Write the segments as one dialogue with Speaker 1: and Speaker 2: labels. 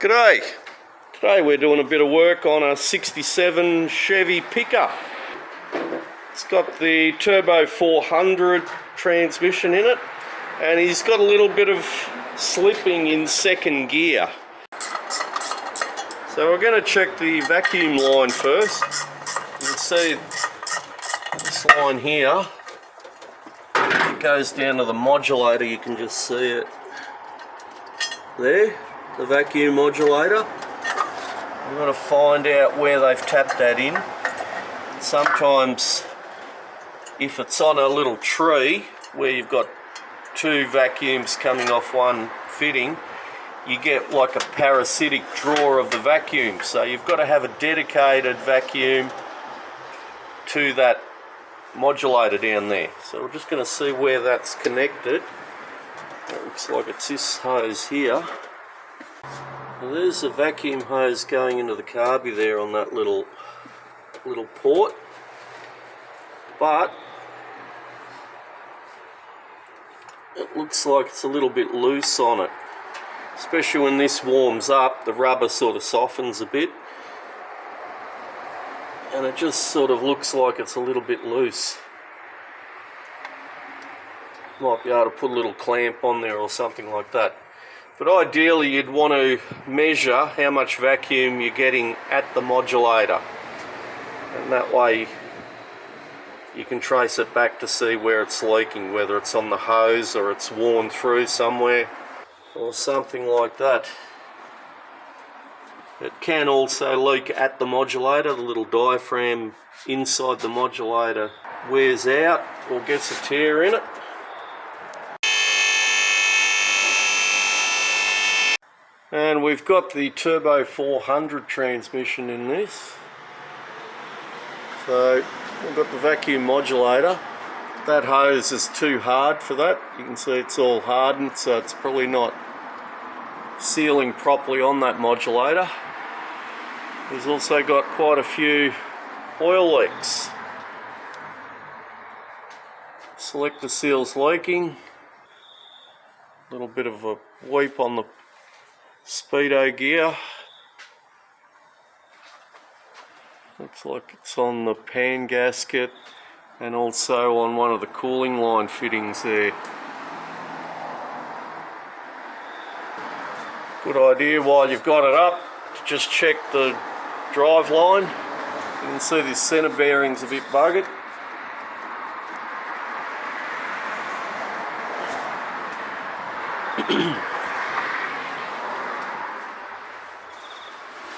Speaker 1: G'day. Today we're doing a bit of work on a 67 Chevy pickup. It's got the Turbo400 transmission in it, and he's got a little bit of slipping in second gear. So we're going to check the vacuum line first. You can see this line here. It goes down to the modulator, you can just see it there, the vacuum modulator. We've got to find out where they've tapped that in. Sometimes if it's on a little tree where you've got two vacuums coming off one fitting, you get like a parasitic draw of the vacuum. So you've got to have a dedicated vacuum to that modulator down there. So we're just going to see where that's connected. It looks like it's this hose here. Well, there's a vacuum hose going into the carby there on that little port, but it looks like it's a little bit loose on it. Especially when this warms up, the rubber sort of softens a bit, and it just sort of looks like it's a little bit loose. Might be able to put a little clamp on there or something like that. But ideally you'd want to measure how much vacuum you're getting at the modulator, and that way you can trace it back to see where it's leaking, whether it's on the hose or it's worn through somewhere or something like that. It can also leak at the modulator. The little diaphragm inside the modulator wears out or gets a tear in it. And we've got the Turbo400 transmission in this. So we've got the vacuum modulator. That hose is too hard for that. You can see it's all hardened, so it's probably not sealing properly on that modulator. There's also got quite a few oil leaks. Selector seal's leaking. A little bit of a weep on the speedo gear. Looks like it's on the pan gasket and also on one of the cooling line fittings there. Good idea while you've got it up to just check the drive line. You can see this centre bearing's a bit buggered.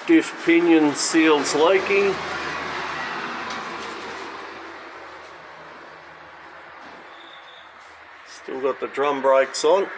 Speaker 1: Diff pinion seal's leaking. Still got the drum brakes on.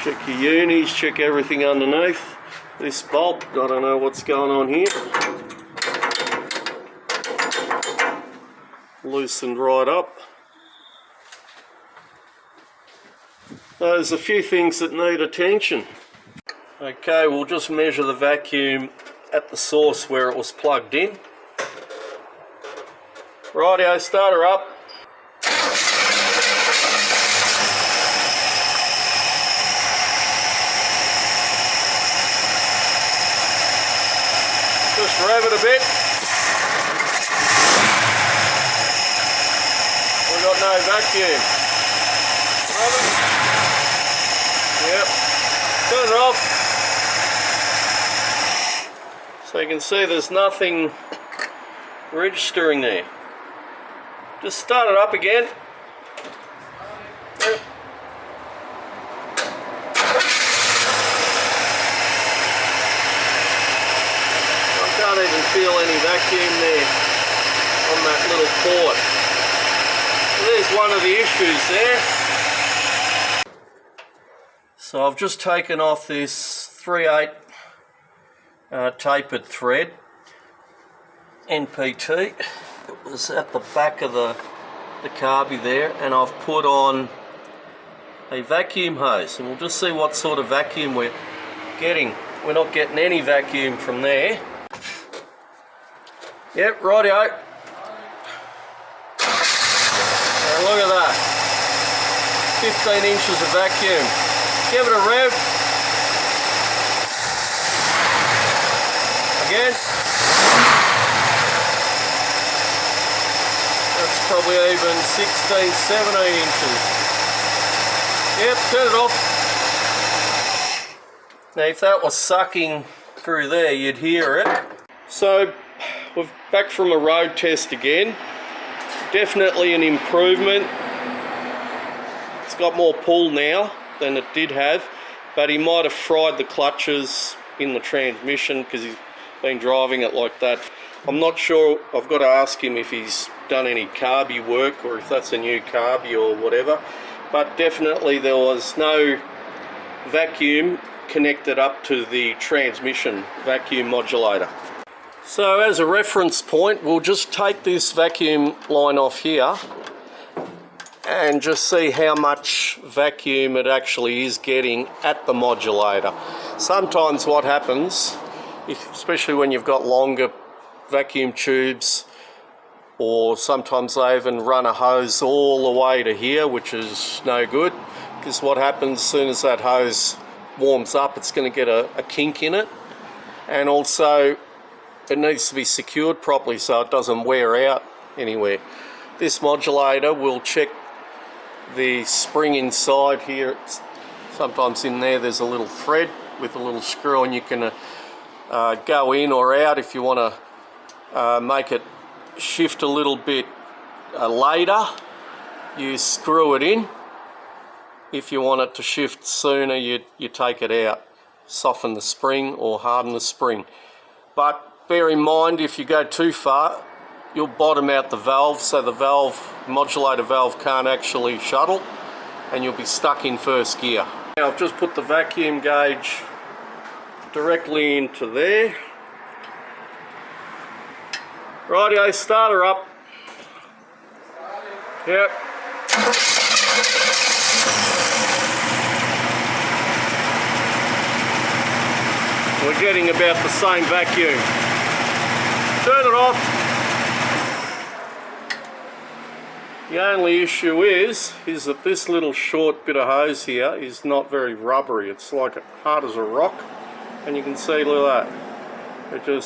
Speaker 1: Check your unis, check everything underneath. This bolt, I don't know what's going on here. Loosened right up. There's a few things that need attention. Okay, we'll just measure the vacuum at the source where it was plugged in. Rightio, start her up. Just rev it a bit. We've got no vacuum. Yep. Turn it off. So you can see there's nothing registering there. Just start it up again. Yep. I can't even feel any vacuum there on that little port. So there's one of the issues there. So I've just taken off this 3/8 tapered thread, NPT. It was at the back of the carby there, and I've put on a vacuum hose, and we'll just see what sort of vacuum we're getting. We're not getting any vacuum from there. Yep, rightio. Now look at that. 15 inches of vacuum. Give it a rev. Again. That's probably even 16, 17 inches. Yep, turn it off. Now if that was sucking through there, you'd hear it. So we're back from a road test again. Definitely an improvement. It's got more pull now than it did have, but he might have fried the clutches in the transmission because he's been driving it like that. I'm not sure. I've got to ask him if he's done any carby work or if that's a new carby or whatever, but definitely there was no vacuum connected up to the transmission vacuum modulator. So as a reference point, we'll just take this vacuum line off here and just see how much vacuum it actually is getting at the modulator. Sometimes what happens, especially when you've got longer vacuum tubes, or sometimes they even run a hose all the way to here, which is no good, because what happens as soon as that hose warms up, it's going to get a kink in it, and also it needs to be secured properly so it doesn't wear out anywhere. This modulator will check the spring inside here. Sometimes in there's a little thread with a little screw, and you can go in or out if you want to make it shift a little bit later. You screw it in. If you want it to shift sooner, you take it out, soften the spring or harden the spring. But bear in mind, if you go too far, you'll bottom out the valve, so the modulator valve can't actually shuttle, and you'll be stuck in first gear. Now I've just put the vacuum gauge directly into there. Rightio, start her up. Yep. We're getting about the same vacuum. Turn it off. The only issue is that this little short bit of hose here is not very rubbery. It's like hard as a rock, and you can see, look at that. You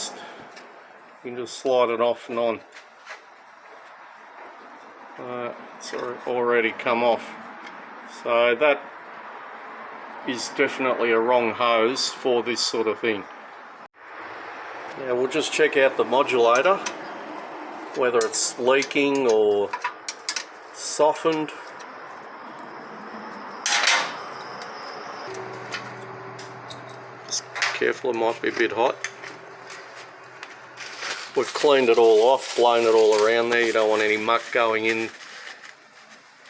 Speaker 1: can just slide it off and on. It's already come off. So that is definitely a wrong hose for this sort of thing. Now we'll just check out the modulator, whether it's leaking or softened. Just careful, it might be a bit hot. We've cleaned it all off, blown it all around there. You don't want any muck going in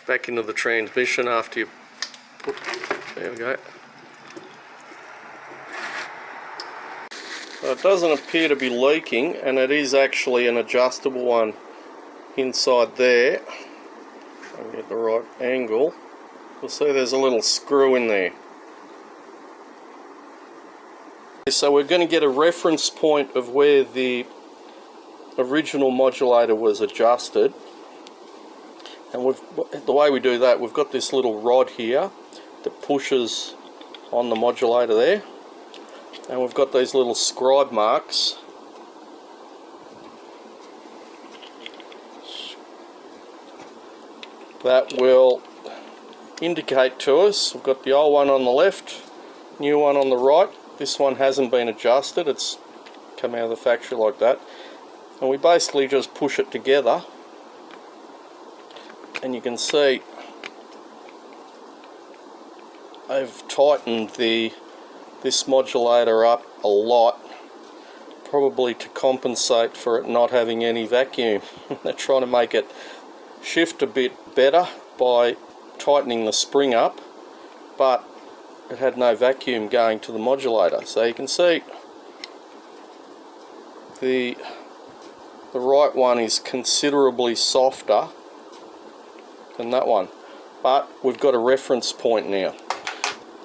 Speaker 1: back into the transmission after you put, there we go. So it doesn't appear to be leaking, and it is actually an adjustable one inside there. I'll get the right angle. You'll see there's a little screw in there. So we're going to get a reference point of where the original modulator was adjusted, and the way we do that, we've got this little rod here that pushes on the modulator there, and we've got these little scribe marks that will indicate to us. We've got the old one on the left, new one on the right. This one hasn't been adjusted, it's come out of the factory like that. And we basically just push it together, and you can see I've tightened this modulator up a lot, probably to compensate for it not having any vacuum. They're trying to make it shift a bit better by tightening the spring up, but it had no vacuum going to the modulator. So you can see the right one is considerably softer than that one, but we've got a reference point now.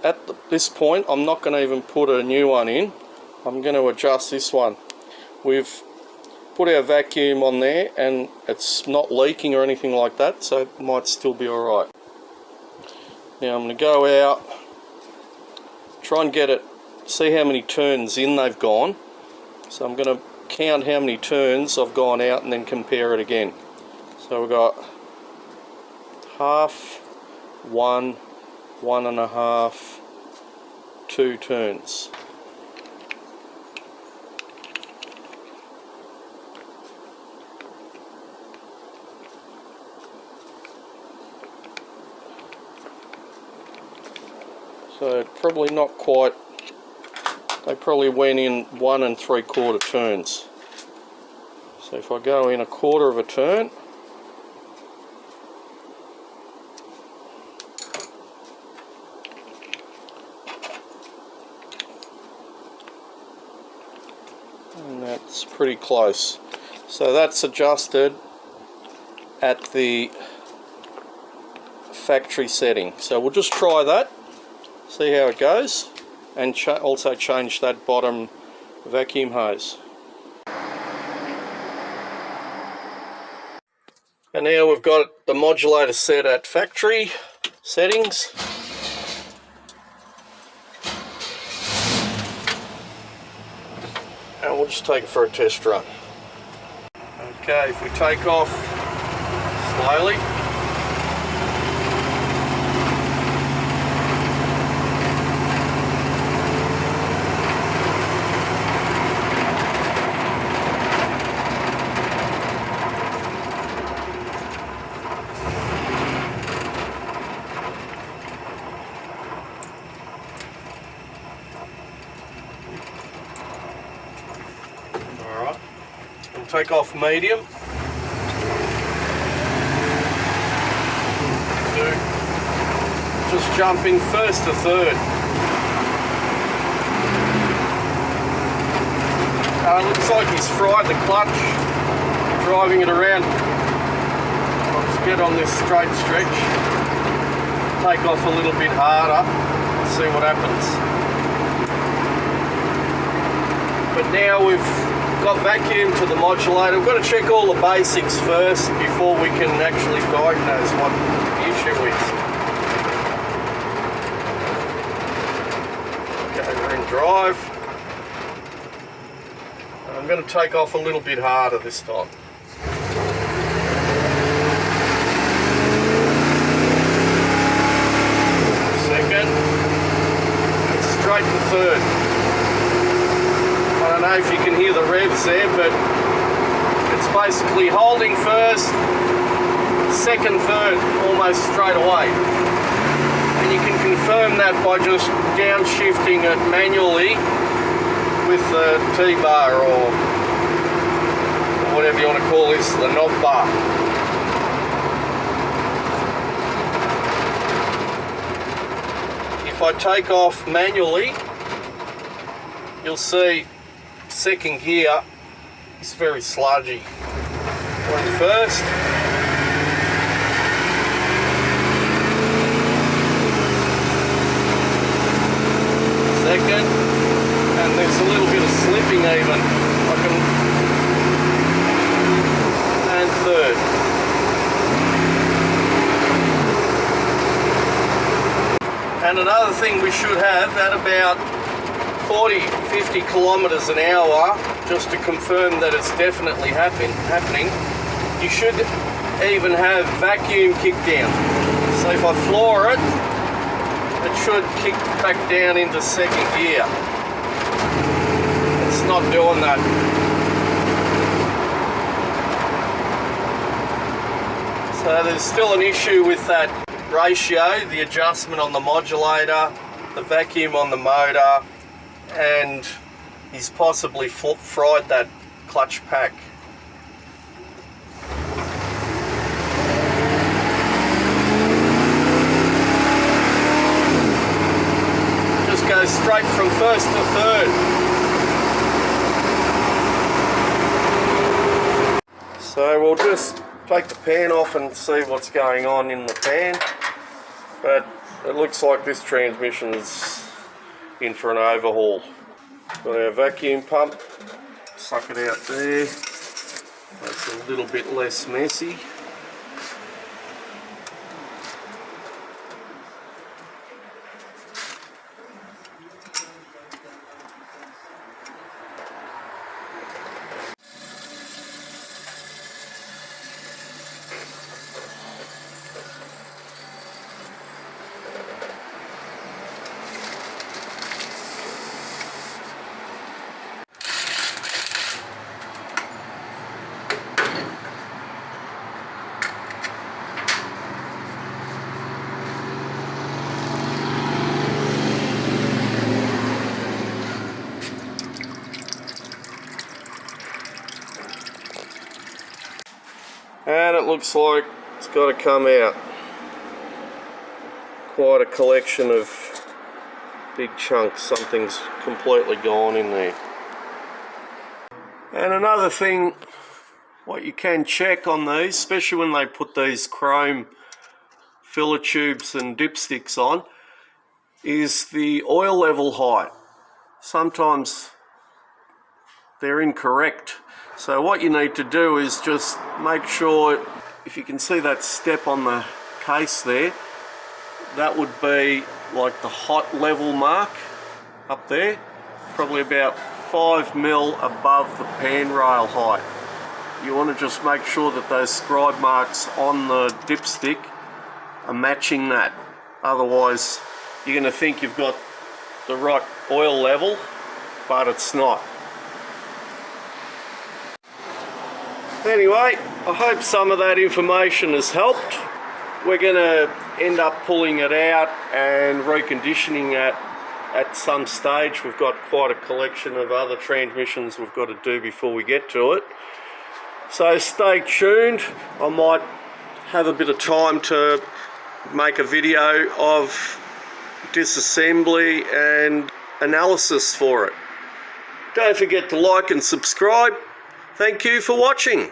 Speaker 1: At this point, I'm not going to even put a new one in. I'm going to adjust this one. We've put our vacuum on there, and it's not leaking or anything like that, so it might still be alright. Now I'm going to go out try and get it, see how many turns in they've gone. So I'm going to count how many turns I've gone out and then compare it again. So we've got half, 1, 1.5, 2 turns. So probably not quite, they probably went in 1 3/4 turns. So if I go in 1/4 of a turn, and that's pretty close. So that's adjusted at the factory setting. So we'll just try that, see how it goes, and also change that bottom vacuum hose. And now we've got the modulator set at factory settings. And we'll just take it for a test run. Okay, if we take off slowly. Alright, we'll take off medium. 2. Just jumping first to third. Looks like he's fried the clutch, driving it around. I'll just get on this straight stretch, take off a little bit harder, and see what happens. But now we've got vacuum to the modulator. We've got to check all the basics first before we can actually diagnose what the issue is. Okay, we're in drive. I'm going to take off a little bit harder this time. Second, and straight to third. I don't know if you can hear the revs there, but it's basically holding first, second, third, almost straight away. And you can confirm that by just downshifting it manually with the T-bar or whatever you want to call this, the knob bar. If I take off manually, you'll see second gear is very sludgy. Going first. Second. And there's a little bit of slipping even. And third. And another thing we should have at about 40-50 kilometers an hour, just to confirm that it's definitely happening, you should even have vacuum kick down. So if I floor it, it should kick back down into second gear. It's not doing that. So there's still an issue with that ratio, the adjustment on the modulator, the vacuum on the motor, and he's possibly fried that clutch pack. Just go straight from first to third. So we'll just take the pan off and see what's going on in the pan, but it looks like this transmission's in for an overhaul. Got our vacuum pump, suck it out there, makes it a little bit less messy. And it looks like it's got to come out. Quite a collection of big chunks. Something's completely gone in there. And another thing, what you can check on these, especially when they put these chrome filler tubes and dipsticks on, is the oil level height. Sometimes they're incorrect. So what you need to do is just make sure, if you can see that step on the case there, that would be like the hot level mark up there, probably about 5 mil above the pan rail height. You want to just make sure that those scribe marks on the dipstick are matching that. Otherwise you're going to think you've got the right oil level, but it's not. Anyway, I hope some of that information has helped. We're going to end up pulling it out and reconditioning it at some stage. We've got quite a collection of other transmissions we've got to do before we get to it. So stay tuned. I might have a bit of time to make a video of disassembly and analysis for it. Don't forget to like and subscribe. Thank you for watching.